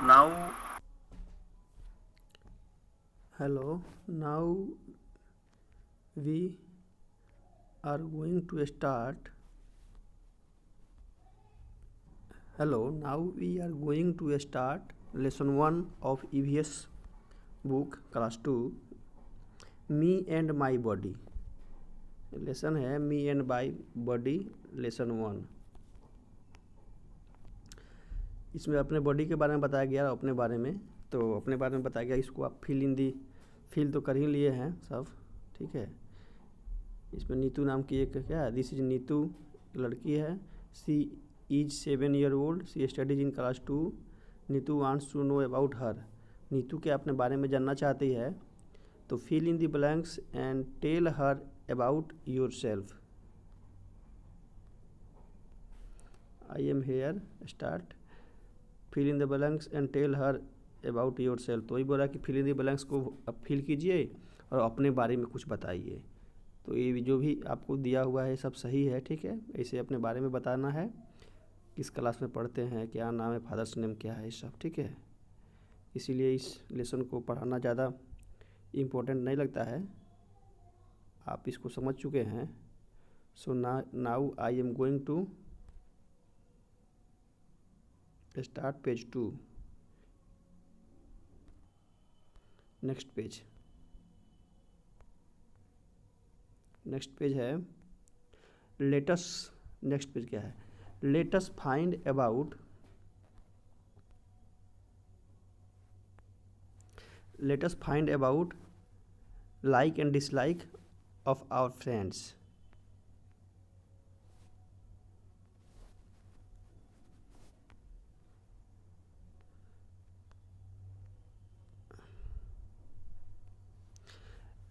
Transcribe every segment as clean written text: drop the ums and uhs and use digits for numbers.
Now, Hello, now we are going to start. Now we are going to start lesson 1 of EVS book class 2, Me and My Body. Lesson है me and my body lesson 1। इसमें अपने body के बारे में बताया गया, अपने बारे में बताया गया। इसको आप फील तो कर ही लिए हैं सब, ठीक है। इसमें नीतू नाम की एक क्या है, दिस इज नीतू, लड़की है। She is 7 year old, she studies in class 2। Neetu wants to know about her. Neetu के अपने बारे में जानना चाहती है, तो fill in the blanks and tell her about yourself. I am here, start. Fill in the blanks and tell her about yourself. तो वही बोला कि फिल इन द ब्लैंक्स को अब फिल कीजिए और अपने बारे में कुछ बताइए। तो ये जो भी आपको दिया हुआ है सब सही है, ठीक है। ऐसे अपने बारे में बताना है, किस क्लास में पढ़ते हैं, क्या नाम है, फादर्स नेम क्या है, सब ठीक है। इसीलिए इस लेसन को पढ़ाना ज़्यादा इम्पोर्टेंट नहीं लगता है, आप इसको समझ चुके हैं। So now I am going to start page 2। Next page है लेटस। नेक्स्ट पेज क्या है, let's find about like and dislike of our friends.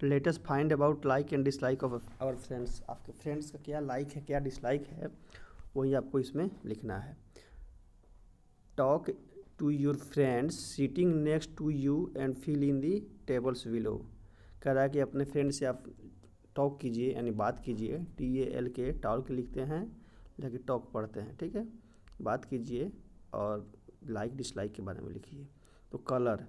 Let's find about like and dislike of our friends. आपके friends का क्या like है, क्या dislike है, वही आपको इसमें लिखना है। Talk to your friends sitting next to you and fill in the tables below. कह रहा है कि अपने फ्रेंड से आप टॉक कीजिए, यानी बात कीजिए। TALK टॉक लिखते हैं, लेकिन टॉक पढ़ते हैं, ठीक है। बात कीजिए और लाइक डिसलाइक के बारे में लिखिए। तो कलर,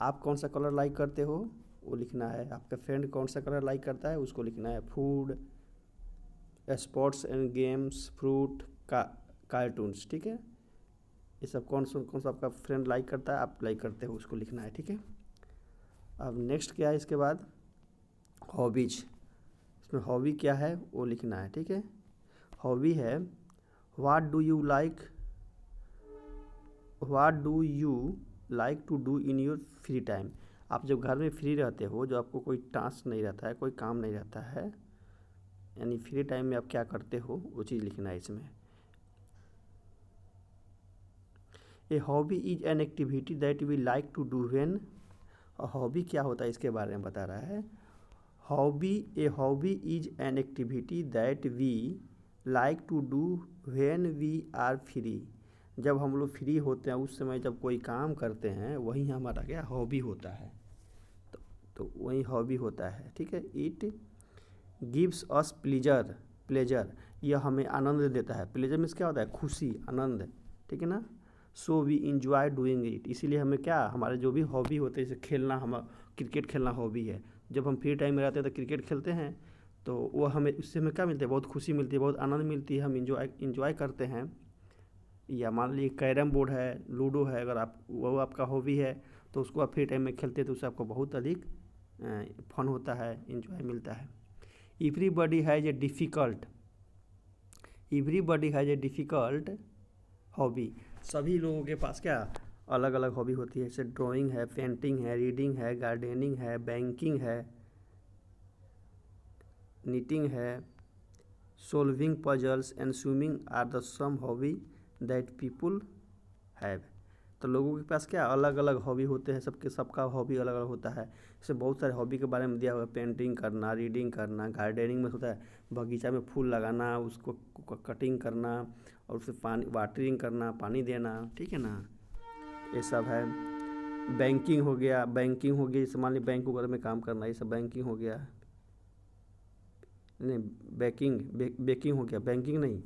आप कौन सा कलर लाइक करते हो वो लिखना है। आपका फ्रेंड कौन सा कलर लाइक करता है उसको लिखना है। Food, sports and games, fruit, cartoons, ठीक है। ये सब कौन सा आपका फ्रेंड लाइक करता है, आप लाइक करते हो, उसको लिखना है, ठीक है। अब नेक्स्ट क्या है, इसके बाद हॉबीज। इसमें हॉबी क्या है वो लिखना है, ठीक है। हॉबी है what do you like to do in your free time. आप जब घर में फ्री रहते हो, जो आपको कोई टास्क नहीं रहता है, कोई काम नहीं रहता है, यानी फ्री टाइम में आप क्या करते हो वो चीज़ लिखना है इसमें। A hobby is an activity that we like to do when. Hobby क्या होता है इसके बारे में बता रहा है। A hobby is an activity that we like to do when we are free. जब हम लोग फ्री होते हैं उस समय जब कोई काम करते हैं, वही हमारा क्या हॉबी होता है। तो वही हॉबी होता है, ठीक है। इट गिव्स अस प्लेजर, यह हमें आनंद देता है। प्लेजर मीन्स क्या होता है, खुशी, आनंद, ठीक है ना। So we enjoy doing it, इसीलिए हमें क्या, हमारे जो भी हॉबी होते हैं, जैसे खेलना, हम क्रिकेट खेलना हॉबी है। जब हम फ्री टाइम में रहते हैं तो क्रिकेट खेलते हैं, तो वो हमें, उससे हमें क्या मिलता है, बहुत खुशी मिलती है, बहुत आनंद मिलती है, हम इंजॉय करते हैं। या मान लीजिए कैरम बोर्ड है, लूडो है, अगर आप वो आपका हॉबी है तो उसको आप फ्री टाइम में खेलते हैं तो उससे आपको बहुत अधिक फन होता है, इंजॉय मिलता है। Everybody has a difficult hobby. सभी लोगों के पास क्या अलग अलग हॉबी होती है, जैसे ड्राइंग है, पेंटिंग है, रीडिंग है, गार्डनिंग है, बैंकिंग है, knitting है, solving puzzles and swimming are the some hobby that people have। तो लोगों के पास क्या अलग अलग हॉबी होते हैं, सबका हॉबी अलग अलग होता है। जैसे बहुत सारे हॉबी के बारे में दिया हुआ है, पेंटिंग करना, रीडिंग करना, गार्डनिंग में होता है बगीचा में फूल लगाना, उसको कटिंग करना और उसे वाटरिंग करना, पानी देना, ठीक है ना, ये सब है। बैंकिंग हो गया, जैसे मान लीजिए बैंक वगैरह में काम करना, ये सब बैंकिंग हो गया। नहीं, बेकिंग हो गया, बैंकिंग नहीं,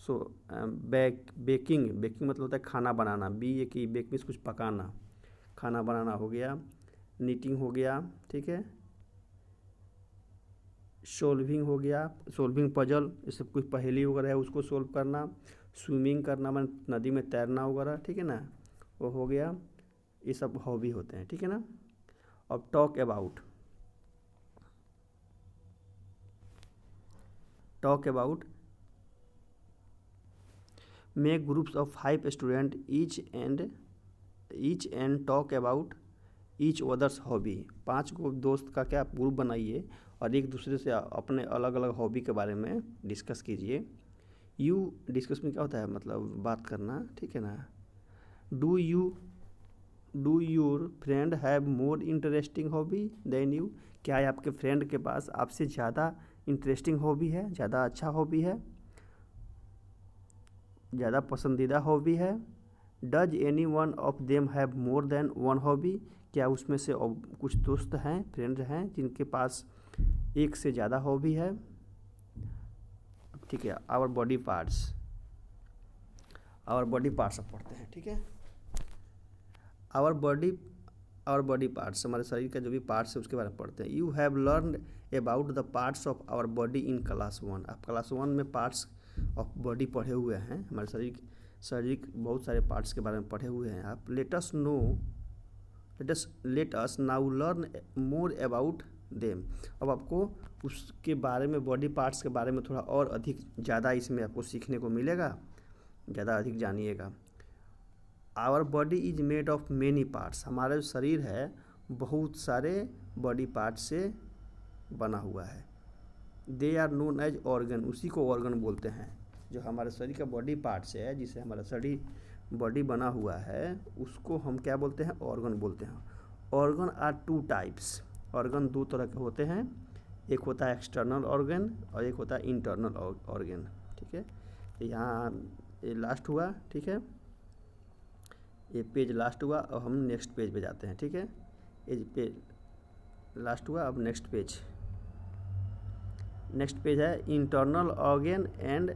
सो बेकिंग बेकिंग मतलब होता है खाना बनाना, बी ए की बेक मीन्स कुछ पकाना, खाना बनाना हो गया। नीटिंग हो गया, ठीक है। सोल्विंग हो गया, सोल्विंग पजल, जैसे कुछ पहेली वगैरह है उसको सोल्व करना। स्विमिंग करना मन नदी में तैरना वगैरह, ठीक है ना, वो हो गया। ये सब हॉबी होते हैं, ठीक है ना। अब talk about make groups of 5 student each and talk about each others hobby. 5 को दोस्त का क्या ग्रुप बनाइए और एक दूसरे से अपने अलग अलग हॉबी के बारे में डिस्कस कीजिए। यू डिस्कस में क्या होता है, मतलब बात करना, ठीक है ना। Do your friend have more interesting hobby than you. क्या है आपके फ्रेंड के पास आपसे ज़्यादा इंटरेस्टिंग हॉबी है, ज़्यादा अच्छा हॉबी है, ज़्यादा पसंदीदा हॉबी है। Does any one of them have more than one hobby. क्या उसमें से कुछ दोस्त हैं, फ्रेंड हैं जिनके पास एक से ज़्यादा हॉबी है, ठीक है। आवर बॉडी पार्ट्स अब पढ़ते हैं, ठीक है। आवर बॉडी पार्ट्स, हमारे शरीर का जो भी पार्ट्स है उसके बारे में पढ़ते हैं। You have learn about the parts of our body in class 1। आप क्लास 1 में पार्ट्स ऑफ बॉडी पढ़े हुए हैं, हमारे शरीर के बहुत सारे पार्ट्स के बारे में पढ़े हुए हैं आप। Let us now learn more about them. अब आपको उसके बारे में, बॉडी पार्ट्स के बारे में थोड़ा और अधिक ज़्यादा इसमें आपको सीखने को मिलेगा, ज़्यादा अधिक जानिएगा। Our body is made of many parts. हमारा जो शरीर है बहुत सारे बॉडी पार्ट से बना हुआ है। They are known as organ, उसी को ऑर्गन बोलते हैं। जो हमारे शरीर का बॉडी पार्ट्स है, जिसे हमारा शरीर बॉडी बना हुआ है, उसको हम क्या बोलते हैं, ऑर्गन बोलते हैं। Organ are 2 types. ऑर्गन 2 तरह के होते हैं, एक होता है एक्सटर्नल ऑर्गन और एक होता है इंटरनल ऑर्गन, ठीक है। यहाँ ये लास्ट हुआ, ठीक है, ये पेज लास्ट हुआ। अब हम नेक्स्ट पेज पे जाते हैं, ठीक है। ये पेज लास्ट हुआ, अब नेक्स्ट पेज है internal organ and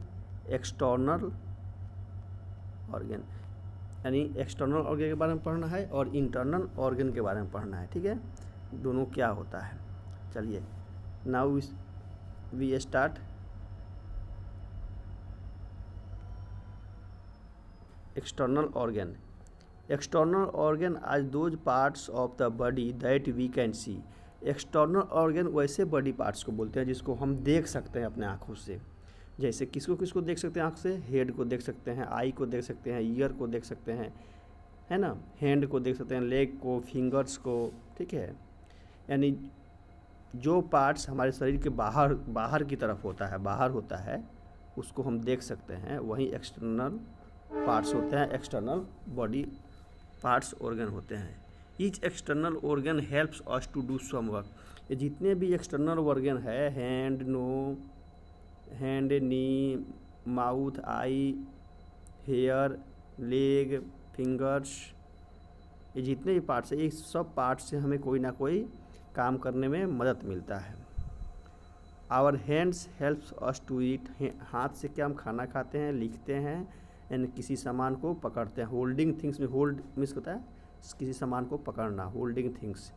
external organ. यानी एक्सटर्नल ऑर्गन के बारे में पढ़ना है और इंटरनल ऑर्गन के बारे में पढ़ना है, ठीक है, दोनों क्या होता है। चलिए now we start. External organ are those parts of the body that we can see. External organ वैसे बॉडी पार्ट्स को बोलते हैं जिसको हम देख सकते हैं अपने आँखों से। जैसे किसको देख सकते हैं आँख से, हेड को देख सकते हैं, आई को देख सकते हैं, ईयर को देख सकते हैं, है ना, हैंड को देख सकते हैं, लेग को, फिंगर्स को, ठीक है। यानी जो पार्ट्स हमारे शरीर के बाहर की तरफ बाहर होता है उसको हम देख सकते हैं, वही एक्सटर्नल पार्ट्स होते हैं, एक्सटर्नल बॉडी पार्ट्स ऑर्गन होते हैं। Each external organ helps us to do some work. ये जितने भी एक्सटर्नल ऑर्गन है, hand, knee, mouth, eye, hair, leg, fingers, ये जितने भी पार्ट्स हैं, ये सब पार्ट्स से हमें कोई ना कोई काम करने में मदद मिलता है। Our hands helps us to eat. हाथ से क्या हम खाना खाते हैं, लिखते हैं, यानी किसी सामान को पकड़ते हैं। होल्डिंग थिंग्स में होल्ड मीन्स होता है किसी सामान को पकड़ना, holding things.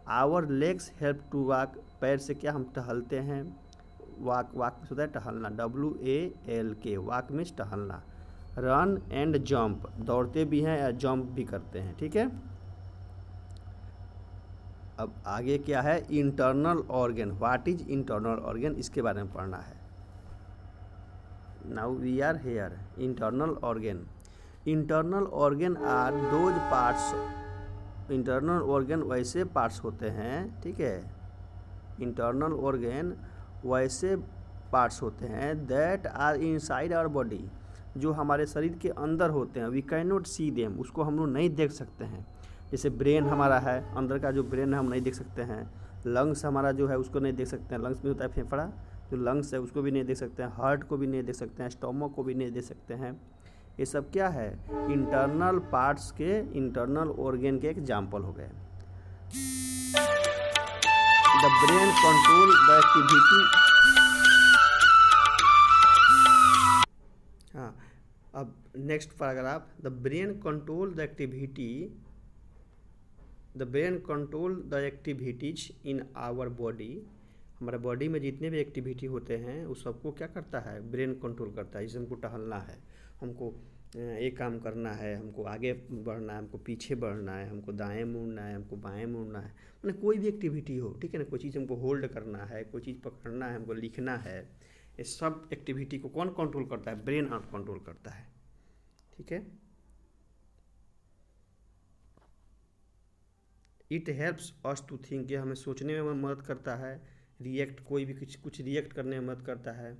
Our legs help to walk. पैर से क्या हम टहलते हैं, वॉक मीन्स होता है टहलना, WALK, वॉक मीन्स टहलना। रन एंड जंप, दौड़ते भी हैं या जंप भी करते हैं, ठीक है। अब आगे क्या है, internal organ. What is internal organ, इसके बारे में पढ़ना है। Now we are here. Internal organ are those parts. Internal organ वैसे पार्ट्स होते हैं, ठीक है, इंटरनल ऑर्गन वैसे पार्ट्स होते हैं that are inside our body, जो हमारे शरीर के अंदर होते हैं। We can not see them, उसको हम लोग नहीं देख सकते हैं। जैसे ब्रेन हमारा है, अंदर का जो ब्रेन है हम नहीं देख सकते हैं। लंग्स हमारा जो है उसको नहीं देख सकते हैं, लंग्स में होता है फेफड़ा, जो लंग्स है उसको भी नहीं देख सकते हैं, हार्ट को भी नहीं देख सकते हैं, स्टोमक को भी नहीं देख सकते हैं। ये सब क्या है, इंटरनल पार्ट्स के, इंटरनल ऑर्गन के एग्जाम्पल हो गए। The brain control the activity. हाँ, अब next paragraph, the brain control the activities in our body. हमारे बॉडी में जितने भी एक्टिविटी होते हैं उस सबको क्या करता है, ब्रेन कंट्रोल करता है। जैसे हमको टहलना है, हमको एक काम करना है, हमको आगे बढ़ना है, हमको पीछे बढ़ना है, हमको दाएं मुड़ना है, हमको बाएं मुड़ना है, मैंने कोई भी एक्टिविटी हो, ठीक है ना, कोई चीज़ हमको होल्ड करना है, कोई चीज़ पकड़ना है, हमको लिखना है, ये सब एक्टिविटी को कौन कंट्रोल करता है, ब्रेन कंट्रोल करता है। ठीक है, it helps us to think, ये हमें सोचने में मदद करता है, रिएक्ट, कोई भी कुछ रिएक्ट करने में मदद करता है,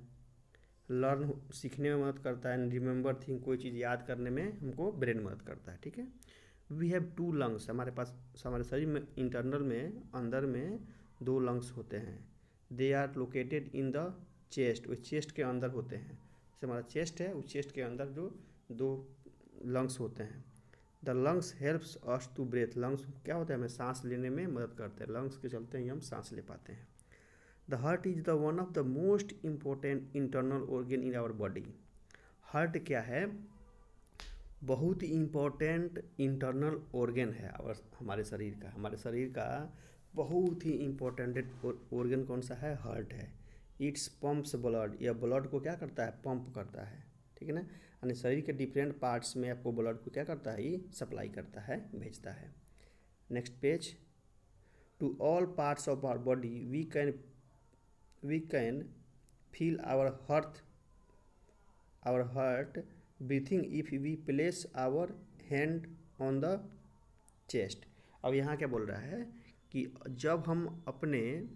लर्न सीखने में मदद करता है, रिमेंबर थिंक, कोई चीज़ याद करने में हमको ब्रेन मदद करता है। ठीक है, वी हैव 2 लंग्स, हमारे पास हमारे शरीर में इंटरनल में अंदर में 2 लंग्स होते हैं। They are located in the chest, वो चेस्ट के अंदर होते हैं। जैसे हमारा चेस्ट है, उस चेस्ट के अंदर जो 2 लंग्स होते हैं। The lungs helps us to breath, lungs क्या होता है, हमें सांस लेने में मदद करते हैं, लंग्स के चलते ही हम सांस ले पाते हैं। The heart is the one of the most important internal organ in our body. Heart क्या है, बहुत ही इम्पोर्टेंट इंटरनल ऑर्गन है हमारे शरीर का बहुत ही इम्पोर्टेंट ऑर्गन कौन सा है, हार्ट है। इट्स पंप्स ब्लड, यह ब्लड को क्या करता है, पंप करता है। ठीक है ना, यानी शरीर के डिफरेंट पार्ट्स में आपको ब्लड को क्या करता है, ये सप्लाई करता है, भेजता है। Next page, to all parts of our body we can feel our heart breathing if we place our hand on the chest। अब यहाँ क्या बोल रहा है कि जब हम अपने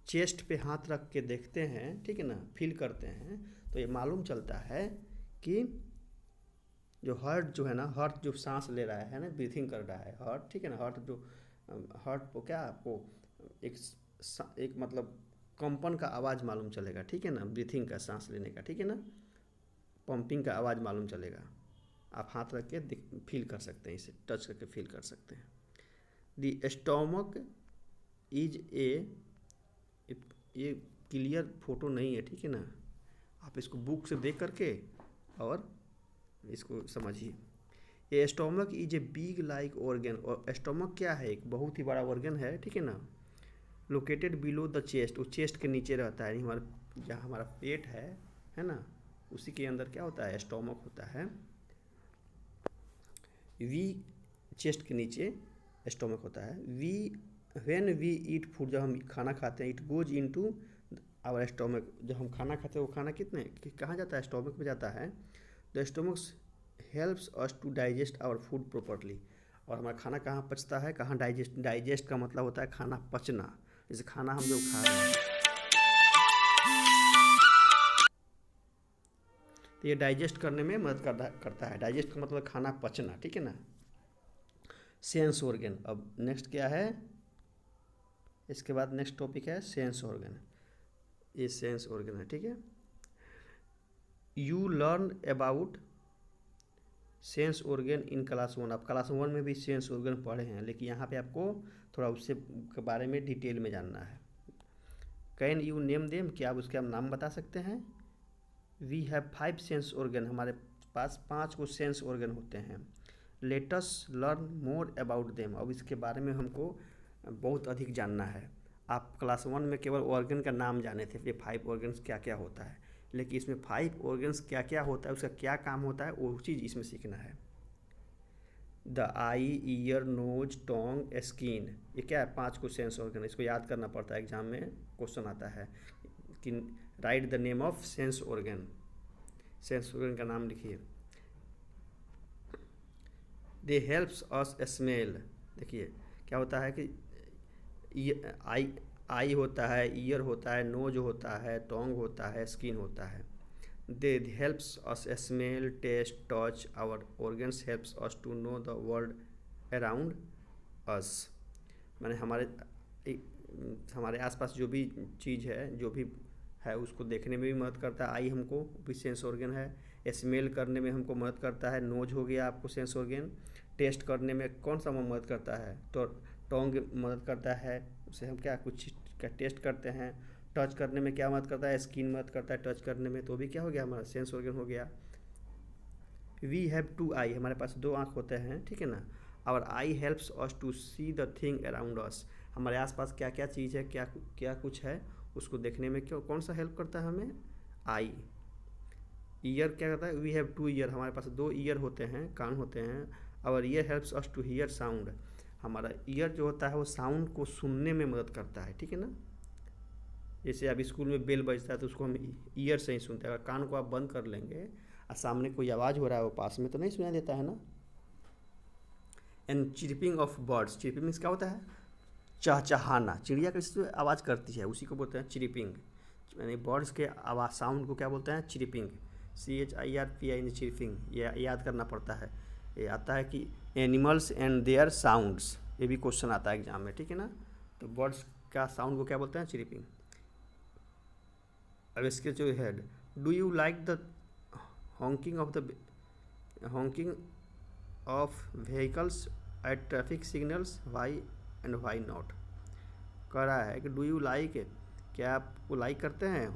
चेस्ट पे हाथ रख के देखते हैं, ठीक है ना, फील करते हैं, तो ये मालूम चलता है कि जो हार्ट जो है ना, हार्ट जो सांस ले रहा है ना, ब्रीथिंग कर रहा है हार्ट, ठीक है ना, हार्ट को क्या आपको एक मतलब कंपन का आवाज़ मालूम चलेगा। ठीक है ना, ब्रीथिंग का, सांस लेने का, ठीक है ना, पंपिंग का आवाज़ मालूम चलेगा। आप हाथ रख के फील कर सकते हैं, इसे टच करके फील कर सकते हैं। द स्टोमक इज ये क्लियर फोटो नहीं है, ठीक है ना, आप इसको बुक से देख करके और इसको समझिए। ये stomach is a big like organ, और स्टोमक क्या है, एक बहुत ही बड़ा ऑर्गन है, ठीक है ना, लोकेटेड बिलो द चेस्ट, वो चेस्ट के नीचे रहता है, जहाँ हमारा पेट है ना, उसी के अंदर क्या होता है, स्टोमक होता है। वी चेस्ट के नीचे स्टोमक होता है। व्हेन वी ईट फूड, जब हम खाना खाते हैं, it goes into our stomach, जब हम खाना खाते हैं वो खाना कहाँ जाता है, स्टोमक में जाता है। The stomachs helps us to digest our food properly, और हमारा खाना कहाँ पचता है, कहाँ डाइजेस्ट का मतलब होता है खाना पचना। जैसे खाना हम जो खा रहे हैं तो ये डाइजेस्ट करने में मदद करता है। डाइजेस्ट का मतलब खाना पचना, ठीक है ना। सेंस ऑर्गन, अब नेक्स्ट क्या है, इसके बाद नेक्स्ट टॉपिक है सेंस ऑर्गन। ये सेंस ऑर्गन है, ठीक है। You learn about sense organ in class 1, आप क्लास 1 में भी सेंस ऑर्गन पढ़े हैं, लेकिन यहाँ पे आपको थोड़ा उससे के बारे में डिटेल में जानना है। कैन यू नेम देम, क्या आप उसके नाम बता सकते हैं। वी हैव 5 सेंस ऑर्गन, हमारे पास 5 को सेंस ऑर्गन होते हैं। Let us learn more about them, अब इसके बारे में हमको बहुत अधिक जानना है। आप क्लास 1 में केवल ऑर्गन का नाम जाने थे, ये 5 ऑर्गन्स क्या क्या होता है, लेकिन इसमें 5 ऑर्गन्स क्या क्या होता है, उसका क्या काम होता है, वो चीज़ इसमें सीखना है। The eye, ear, nose, tongue, skin, ये क्या है, 5 को सेंस ऑर्गन, इसको याद करना पड़ता है, एग्जाम में क्वेश्चन आता है कि right the name of sense organ, sense organ का नाम लिखिए। दे हेल्प्स अस स्मेल, देखिए क्या होता है कि आई होता है, ईयर होता है, नोज होता है, टोंग होता है, स्किन होता है। They helps us smell, taste, touch, our organs helps us to know the world around us, माने हमारे आसपास जो भी चीज़ है, जो भी है, उसको देखने में भी मदद करता है। आई हमको भी सेंस ऑर्गन है। स्मेल करने में हमको मदद करता है, नोज हो गया आपको सेंस ऑर्गन। टेस्ट करने में कौन सा मदद करता है, तो टोंग मदद करता है, उसे हम क्या कुछ का टेस्ट करते हैं। टच करने में क्या मदद करता है, स्किन मदद करता है टच करने में, तो भी क्या हो गया, हमारा सेंस ऑर्गन हो गया। वी हैव टू आई, हमारे पास 2 आँख होते हैं, ठीक है ना। और eye helps us to see the thing around us, हमारे आसपास क्या क्या चीज़ है, क्या क्या कुछ है, उसको देखने में क्यों कौन सा हेल्प करता है हमें, आई। ईयर क्या करता है, वी हैव 2 ईयर, हमारे पास 2 ईयर होते हैं, कान होते हैं। और ear helps us to hear sound, हमारा ईयर जो होता है वो साउंड को सुनने में मदद करता है, ठीक है ना। जैसे अभी स्कूल में बेल बजता है तो उसको हम ईयर से ही सुनते हैं, अगर कान को आप बंद कर लेंगे और सामने कोई आवाज़ हो रहा है वो पास में तो नहीं सुनाई देता है ना। And chirping of birds, chirping means क्या होता है, चहचहाना, चिड़िया कैसे आवाज़ करती है उसी को बोलते हैं चिरपिंग, यानी बर्ड्स के आवाज़ साउंड को क्या बोलते हैं, चिरपिंग, CHIRPING, चिरपिंग, ये याद करना पड़ता है। ये आता है कि एनिमल्स एंड देयर साउंड्स, ये भी क्वेश्चन आता है एग्जाम में, ठीक है ना। तो बर्ड्स का साउंड को क्या बोलते हैं, चिरपिंग। अब इसके जो head, do you like the honking of vehicles at traffic signals, why and why not. कह रहा है कि डू यू लाइक, क्या आप वो लाइक करते हैं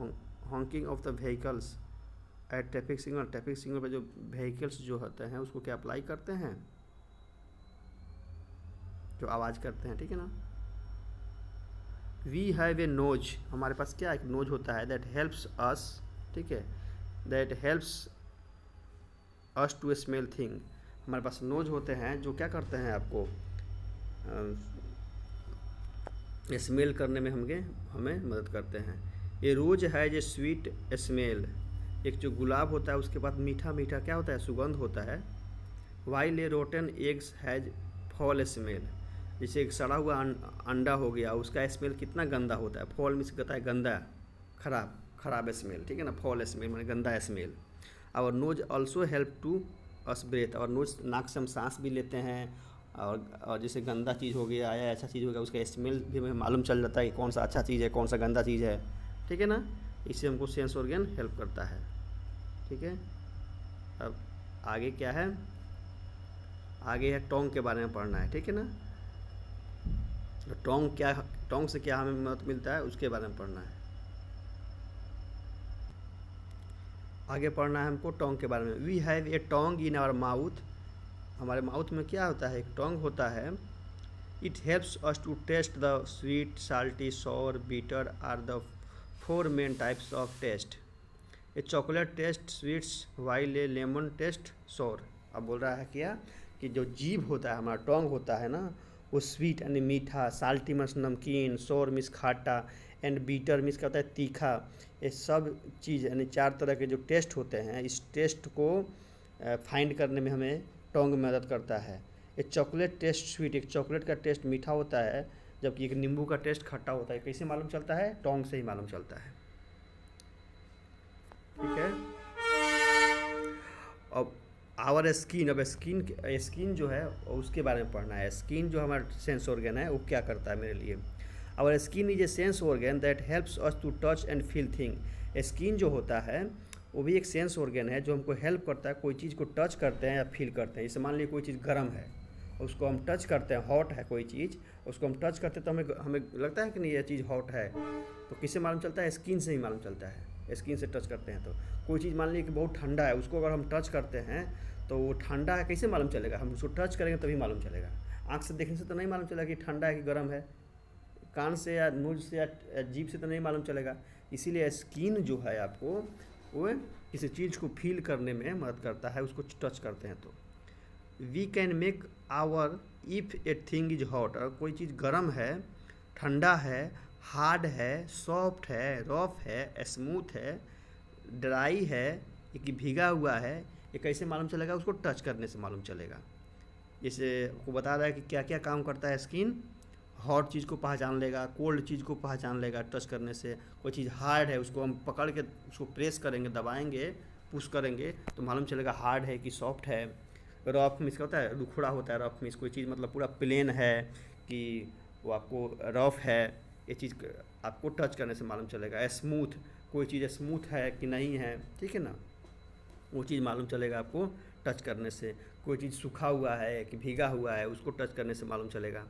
honking of the vehicles at traffic signal, traffic signal पर जो व्हीकल्स जो होते हैं उसको क्या अप्लाई करते हैं, जो आवाज़ करते हैं, ठीक है ना। वी हैव ए नोज, हमारे पास क्या एक नोज होता है, दैट हेल्प्स अस, ठीक है, that helps us to smell thing, हमारे पास नोज होते हैं जो क्या करते हैं आपको स्मेल करने में हमें मदद करते हैं। ये रोज है जो स्वीट स्मेल, एक जो गुलाब होता है उसके बाद मीठा मीठा क्या होता है, सुगंध होता है। While a rotten eggs has fall smell, जैसे एक सड़ा हुआ अंडा हो गया उसका स्मेल कितना गंदा होता है, फॉल मीन्स कहता है गंदा, खराब स्मेल, ठीक है ना, फॉल स्मेल माने गंदा स्मेल। और nose also help to us breath, और नोज नाक से हम सांस भी लेते हैं, और जैसे गंदा चीज़ हो गया या अच्छा चीज़ हो गया उसका स्मेल भी हमें मालूम चल जाता है कि कौन सा अच्छा चीज़ है कौन सा गंदा चीज़ है, ठीक है ना। इससे हमको सेंस ऑर्गन हेल्प करता है, ठीक है। अब आगे क्या है, आगे है टोंग के बारे में पढ़ना है, ठीक है ना। तो टोंग से क्या हमें मदद मिलता है उसके बारे में पढ़ना है। आगे पढ़ना है हमको टोंग के बारे में। We have a tongue in our mouth, हमारे माउथ में क्या होता है, एक टोंग होता है। It helps us to taste the sweet, salty, sour, bitter are the 4 main types of taste. A chocolate taste sweets while a lemon taste sour. अब बोल रहा है क्या कि जो जीभ होता है हमारा टोंग होता है ना, वो स्वीट यानी मीठा, साल्टी मीन्स नमकीन, सॉर मीन्स खाटा, एंड बीटर मीन्स क्या होता है तीखा। ये सब चीज़ यानी 4 तरह के जो टेस्ट होते हैं, इस टेस्ट को फाइंड करने में हमें टोंग मदद करता है। एक चॉकलेट टेस्ट स्वीट, एक चॉकलेट का टेस्ट मीठा होता है जबकि एक नींबू का टेस्ट खट्टा होता है। कैसे मालूम चलता है, टोंग से ही मालूम चलता है, ठीक है। अब आवर स्किन, अब स्किन जो है उसके बारे में पढ़ना है। स्किन जो हमारा सेंस ऑर्गन है वो क्या करता है मेरे लिए। Our skin is a sense organ that helps us to touch and feel thing. Skin जो होता है वो भी एक सेंस ऑर्गन है जो हमको हेल्प करता है, कोई चीज़ को टच करते हैं या फील करते हैं। जैसे मान लीजिए कोई चीज़ गर्म है उसको हम टच करते हैं, हॉट है कोई चीज़, उसको हम टच करते हैं तो हमें लगता है कि नहीं ये चीज़ हॉट है, तो किससे मालूम चलता है, स्किन से ही मालूम चलता है। स्किन से टच करते हैं तो कोई चीज़ मान लीजिए कि बहुत ठंडा है, उसको अगर हम टच करते हैं तो वो ठंडा है, कैसे मालूम चलेगा, हम उसको टच करेंगे तभी मालूम चलेगा। आँख से देखने से तो नहीं मालूम चलेगा कि ठंडा है कि गर्म है, कान से या नोज से या जीभ से तो नहीं मालूम चलेगा। इसीलिए स्किन जो है आपको वो किसी चीज़ को फील करने में मदद करता है, उसको टच करते हैं तो। We can make our if a thing is hot, अगर कोई चीज़ गर्म है, ठंडा है, हार्ड है, सॉफ्ट है, रफ है, स्मूथ है, ड्राई है, कि भीगा हुआ है, ये कैसे मालूम चलेगा, उसको टच करने से मालूम चलेगा। जैसे आपको बता रहा है कि क्या क्या काम करता है स्किन, हॉट चीज़ को पहचान लेगा, कोल्ड चीज़ को पहचान लेगा टच करने से। कोई चीज़ हार्ड है उसको हम पकड़ के उसको प्रेस करेंगे, दबाएंगे, पुश करेंगे तो मालूम चलेगा हार्ड है कि सॉफ्ट है। रफ मीन्स क्या होता है, रुखड़ा होता है। रफ मीन्स कोई चीज़ मतलब पूरा प्लेन है कि वो आपको रफ है, ये चीज़ आपको टच करने से मालूम चलेगा। स्मूथ, कोई चीज़ स्मूथ है कि नहीं है, ठीक है ना, वो चीज़ मालूम चलेगा आपको टच करने से। कोई चीज़ सूखा हुआ है कि भीगा हुआ है, उसको टच करने से मालूम चलेगा।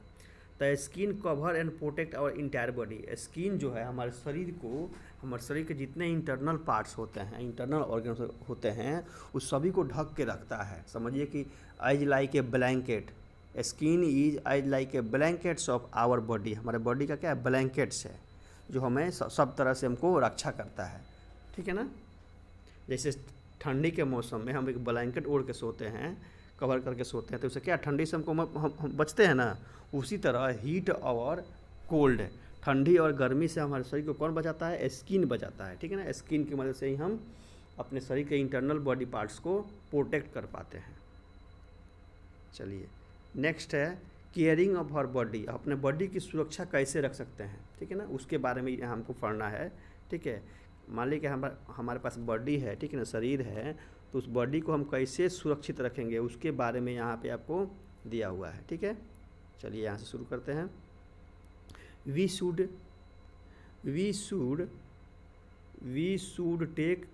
The skin cover and protect our entire body. Skin जो है हमारे शरीर को, हमारे शरीर के जितने इंटरनल पार्ट्स होते हैं, इंटरनल ऑर्गन्स होते हैं, उस सभी को ढक के रखता है। समझिए कि as like a blanket, skin is as like a blankets of our body. हमारे बॉडी का क्या है, ब्लैंकेट्स है, जो हमें सब तरह से हमको रक्षा करता है, ठीक है ना। जैसे ठंडी के मौसम में हम एक ब्लैंकेट ओढ़ के सोते हैं, कवर करके सोते हैं, तो उससे क्या ठंडी से हम बचते हैं ना। उसी तरह हीट और कोल्ड, ठंडी और गर्मी से हमारे शरीर को कौन बचाता है, स्किन बचाता है, ठीक है ना। स्किन की मदद से ही हम अपने शरीर के इंटरनल बॉडी पार्ट्स को प्रोटेक्ट कर पाते हैं। चलिए नेक्स्ट है केयरिंग ऑफ हर बॉडी। अपने बॉडी की सुरक्षा कैसे रख सकते हैं, ठीक है ना, उसके बारे में हमको पढ़ना है, ठीक है। मान लीजिए कि हमारे पास बॉडी है, ठीक है ना, शरीर है, तो उस बॉडी को हम कैसे सुरक्षित रखेंगे उसके बारे में यहाँ पे आपको दिया हुआ है, ठीक है। चलिए यहाँ से शुरू करते हैं। We should take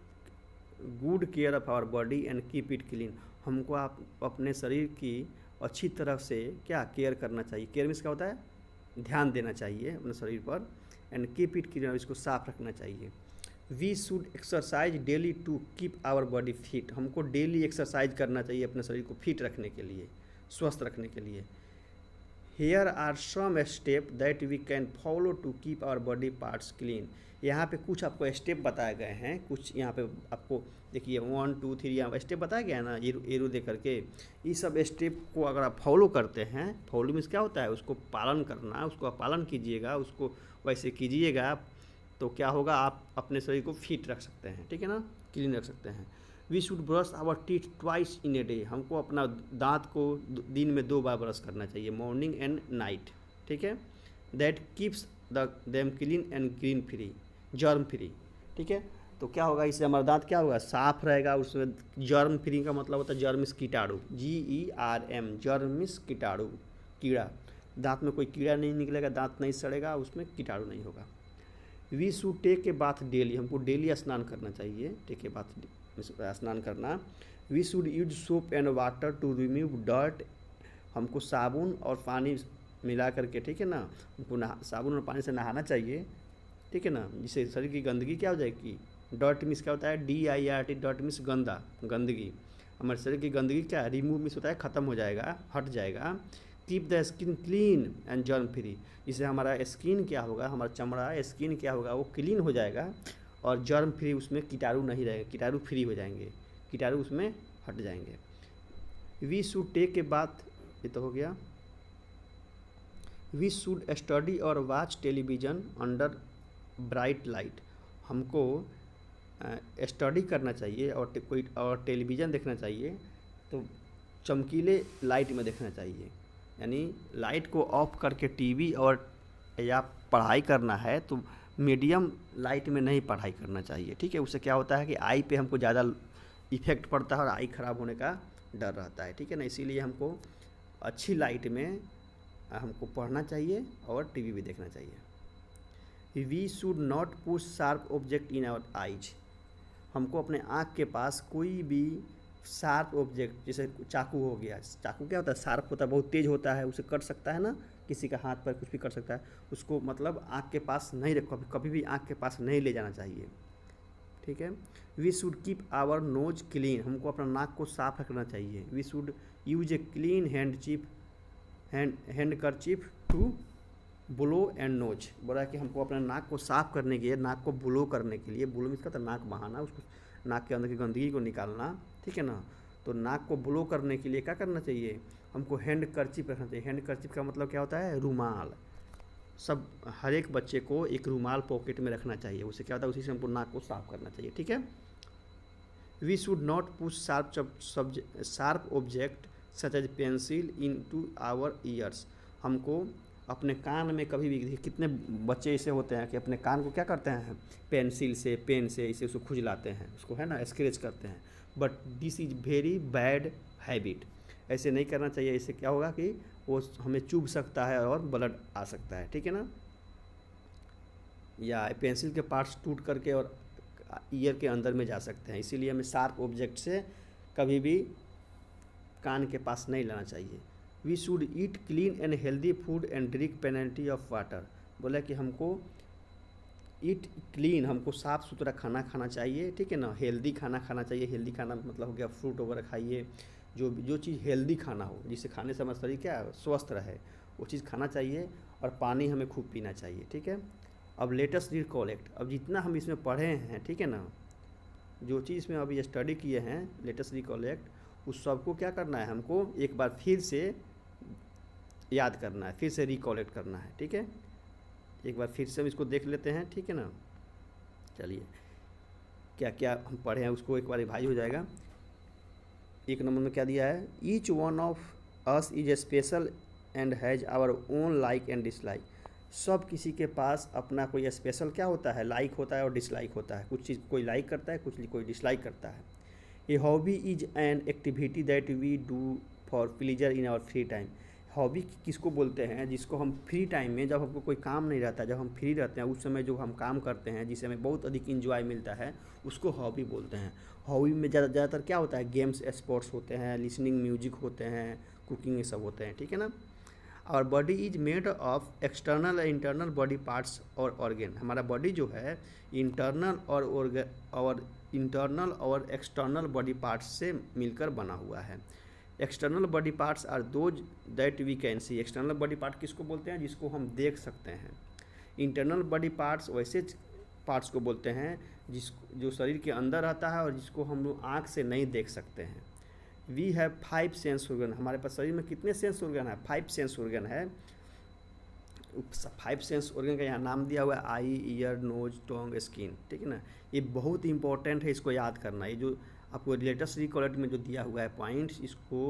good care of our body and keep it clean. हमको आप अपने शरीर की अच्छी तरह से क्या केयर करना चाहिए। केयर मीन्स क्या होता है, ध्यान देना चाहिए अपने शरीर पर, एंड कीप इट क्लीन, इसको साफ रखना चाहिए। We should exercise daily to keep our body fit. हमको डेली एक्सरसाइज करना चाहिए अपने शरीर को फिट रखने के लिए, स्वस्थ रखने के लिए। Here are some step that we can follow to keep our body parts clean. यहाँ पे कुछ आपको स्टेप बताए गए हैं, कुछ यहाँ पे आपको देखिए 1 2 3 यहाँ स्टेप बताया गया है ना, एरो दे करके। इस सब स्टेप को अगर आप फॉलो करते हैं, फॉलो मीन्स क्या होता है, उसको पालन करना, उसको आप पालन कीजिएगा, उसको वैसे कीजिएगा, तो क्या होगा, आप अपने शरीर को फिट रख सकते हैं, ठीक है ना, क्लीन रख सकते हैं। We should brush our teeth twice in a day. हमको अपना दांत को दिन में 2 बार ब्रश करना चाहिए, मॉर्निंग एंड नाइट, ठीक है। That keeps them clean and green free, germ free, ठीक है। तो क्या होगा, इससे हमारा दांत क्या होगा, साफ रहेगा। उसमें जर्म फ्री का मतलब होता है जर्मिस कीटाणु, GERM, जर्मिस कीटाणु, कीड़ा। दांत में कोई कीड़ा नहीं निकलेगा, दांत नहीं सड़ेगा, उसमें कीटाणु नहीं होगा। We should take a bath daily. हमको डेली स्नान करना चाहिए, टेक ए बाथ, स्नान करना। We should use soap and water to remove dirt. हमको साबुन और पानी मिला करके, ठीक है ना, हमको साबुन और पानी से नहाना चाहिए, ठीक है ना, जिससे शरीर की गंदगी क्या हो जाएगी। डर्ट मीन्स क्या होता है, DIRT, डर्ट मीन्स गंदा, गंदगी। हमारे शरीर की गंदगी क्या है, रिमूव मीन्स होता है ख़त्म हो जाएगा, हट जाएगा। Keep the skin clean and germ free. इससे हमारा स्किन क्या होगा, हमारा चमड़ा स्किन क्या होगा, वो क्लीन हो जाएगा, और जर्म फ्री, उसमें कीटाणु नहीं रहेगा, कीटाणु फ्री हो जाएंगे, कीटाणु उसमें हट जाएंगे। We should take a bath, ये तो हो गया। वी शुड स्टडी और watch television under bright light. हमको स्टडी करना चाहिए और टेलीविज़न देखना चाहिए, तो चमकीले लाइट में देखना चाहिए। यानी लाइट को ऑफ करके टीवी और या पढ़ाई करना है तो मीडियम लाइट में नहीं पढ़ाई करना चाहिए, ठीक है। उससे क्या होता है कि आई पे हमको ज़्यादा इफेक्ट पड़ता है और आई ख़राब होने का डर रहता है, ठीक है ना। इसीलिए हमको अच्छी लाइट में हमको पढ़ना चाहिए और टीवी भी देखना चाहिए। We should not push sharp object in our eyes. हमको अपने आँख के पास कोई भी शार्प ऑब्जेक्ट, जैसे चाकू हो गया, चाकू क्या होता है, शार्प होता है, बहुत तेज़ होता है, उसे कट सकता है ना, किसी का हाथ पर कुछ भी कर सकता है, उसको मतलब आँख के पास नहीं रखो, कभी भी आँख के पास नहीं ले जाना चाहिए, ठीक है। We should keep our nose clean. हमको अपना नाक को साफ रखना चाहिए। We should use a clean handkerchief to blow and nose. बोला कि हमको अपना नाक को साफ करने के लिए, नाक को ब्लो करने के लिए, ब्लो मीन्स का नाक बहाना, उसको नाक के अंदर की गंदगी को निकालना, ठीक है ना। तो नाक को ब्लो करने के लिए क्या करना चाहिए, हमको हैंडकरचीफ रखना चाहिए। हैंडकरचीफ का मतलब क्या होता है, रुमाल। सब हर एक बच्चे को एक रुमाल पॉकेट में रखना चाहिए, उससे क्या होता है, उसी से हमको नाक को साफ करना चाहिए, ठीक है। We should not push sharp object such as pencil into our ears. हमको अपने कान में कभी भी, कितने बच्चे ऐसे होते हैं कि अपने कान को क्या करते हैं, पेंसिल से, पेन से इसे उसको खुजलाते हैं, उसको है ना स्क्रैच करते हैं। But this is very bad habit. ऐसे नहीं करना चाहिए, इससे क्या होगा कि वो हमें चुभ सकता है और ब्लड आ सकता है, ठीक है ना। या पेंसिल के पार्ट्स टूट करके और ईयर के अंदर में जा सकते हैं। इसीलिए हमें शार्प ऑब्जेक्ट से कभी भी कान के पास नहीं लाना चाहिए। We should eat clean and healthy food and drink plenty of water. बोला कि हमको ईट क्लीन, हमको साफ़ सुथरा खाना खाना चाहिए, ठीक है ना। हेल्दी खाना खाना चाहिए, हेल्दी खाना मतलब हो गया फ्रूट वगैरह खाइए, जो चीज़ हेल्दी खाना हो, जिससे खाने से हमारा शरीर क्या स्वस्थ रहे, वो चीज़ खाना चाहिए। और पानी हमें खूब पीना चाहिए, ठीक है। अब लेटेस्ट रिकॉलेक्ट, अब जितना हम इसमें पढ़े हैं, ठीक है ना, जो चीज़ इसमें अभी स्टडी किए हैं लेटेस्ट रिकॉलेक्ट, उस सबको क्या करना है, हमको एक बार फिर से याद करना है, फिर से रिकॉलेक्ट करना है, ठीक है। एक बार फिर से हम इसको देख लेते हैं, ठीक है ना। चलिए क्या क्या हम पढ़े हैं उसको एक बार रिवाइज हो जाएगा। एक नंबर में क्या दिया है, each one of us is a special and has our own like and dislike. सब किसी के पास अपना कोई स्पेशल क्या होता है, लाइक होता है और डिसलाइक होता है। कुछ चीज़ कोई लाइक करता है, कुछ कोई डिसलाइक करता है। A hobby is an activity that we do for pleasure in our free time. Hobby किसको बोलते हैं, जिसको हम फ्री टाइम में, जब हमको कोई काम नहीं रहता, जब हम फ्री रहते हैं, उस समय जो हम काम करते हैं जिससे हमें बहुत अधिक इंजॉय मिलता है, उसको हॉबी बोलते हैं। हॉबी में ज़्यादातर क्या होता है, गेम्स स्पोर्ट्स होते हैं, लिसनिंग म्यूजिक होते हैं, कुकिंग ये सब होते हैं, ठीक है ना। और body is made of external और इंटरनल बॉडी पार्ट्स और ऑर्गेन। हमारा बॉडी जो है इंटरनल और इंटरनल और एक्सटर्नल बॉडी पार्ट्स से मिलकर बना हुआ है। External body parts are those that we can see. External body part किसको बोलते हैं, जिसको हम देख सकते हैं। इंटरनल बॉडी पार्ट्स वैसे पार्ट्स को बोलते हैं जो शरीर के अंदर रहता है और जिसको हम लोग आँख से नहीं देख सकते हैं। We have 5 sense organ. हमारे पास शरीर में कितने सेंस ऑर्गन है, 5 सेंस ऑर्गन है। 5 सेंस ऑर्गन का यहाँ नाम दिया हुआ है, आई, ईयर, नोज, टोंग, स्किन, ठीक है ना। ये बहुत इंपॉर्टेंट है, इसको याद करना। ये जो आपको लेटेस्ट रिकॉलेक्ट में जो दिया हुआ है पॉइंट्स, इसको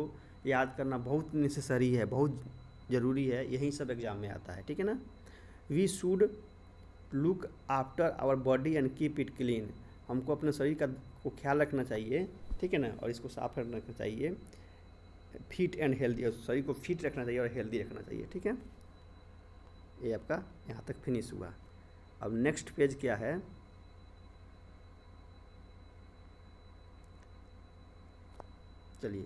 याद करना बहुत नेसेसरी है, बहुत ज़रूरी है, यही सब एग्जाम में आता है, ठीक है ना। We should look after our body and keep it clean. हमको अपने शरीर का को ख्याल रखना चाहिए, ठीक है ना, और इसको साफ रखना चाहिए। फिट एंड हेल्दी, शरीर को फिट रखना चाहिए और हेल्दी रखना चाहिए, ठीक है। ये आपका यहाँ तक फिनिश हुआ। अब नेक्स्ट पेज क्या है, चलिए